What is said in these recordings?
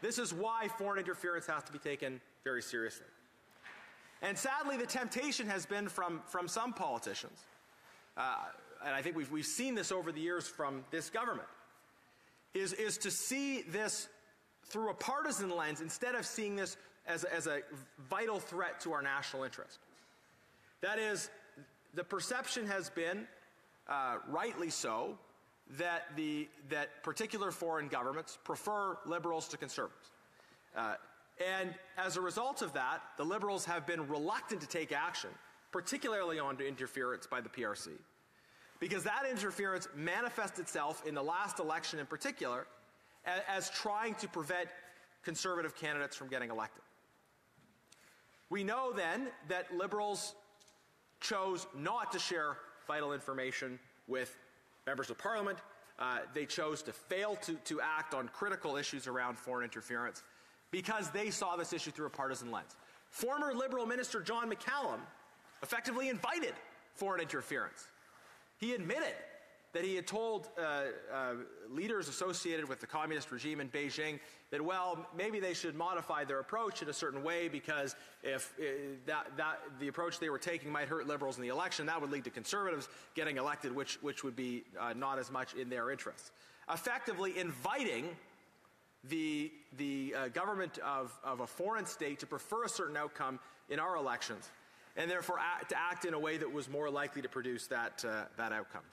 This is why foreign interference has to be taken very seriously. And sadly, the temptation has been from some politicians, and I think we've seen this over the years from this government, is to see this through a partisan lens instead of seeing this as a vital threat to our national interest. That is, the perception has been, rightly so, that particular foreign governments prefer Liberals to Conservatives. And as a result of that, the Liberals have been reluctant to take action, particularly on interference by the PRC, because that interference manifests itself in the last election in particular as trying to prevent Conservative candidates from getting elected. We know then that Liberals chose not to share vital information with members of Parliament. They chose to fail to act on critical issues around foreign interference because they saw this issue through a partisan lens. Former Liberal Minister John McCallum effectively invited foreign interference. He admitted that he had told leaders associated with the communist regime in Beijing that, well, maybe they should modify their approach in a certain way because if the approach they were taking might hurt Liberals in the election, that would lead to Conservatives getting elected, which would be not as much in their interests. Effectively inviting the government of a foreign state to prefer a certain outcome in our elections, and therefore to act in a way that was more likely to produce that outcome.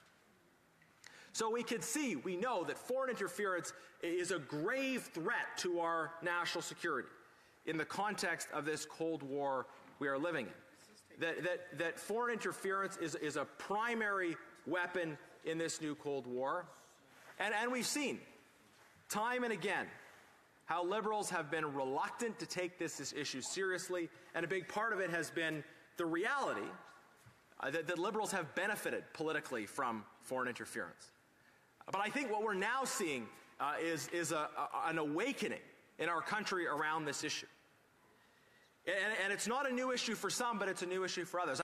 So we know that foreign interference is a grave threat to our national security in the context of this Cold War we are living in. That foreign interference is a primary weapon in this new Cold War. And we've seen time and again how Liberals have been reluctant to take this issue seriously, and a big part of it has been the reality that Liberals have benefited politically from foreign interference. But I think what we're now seeing is an awakening in our country around this issue. And it's not a new issue for some, but it's a new issue for others.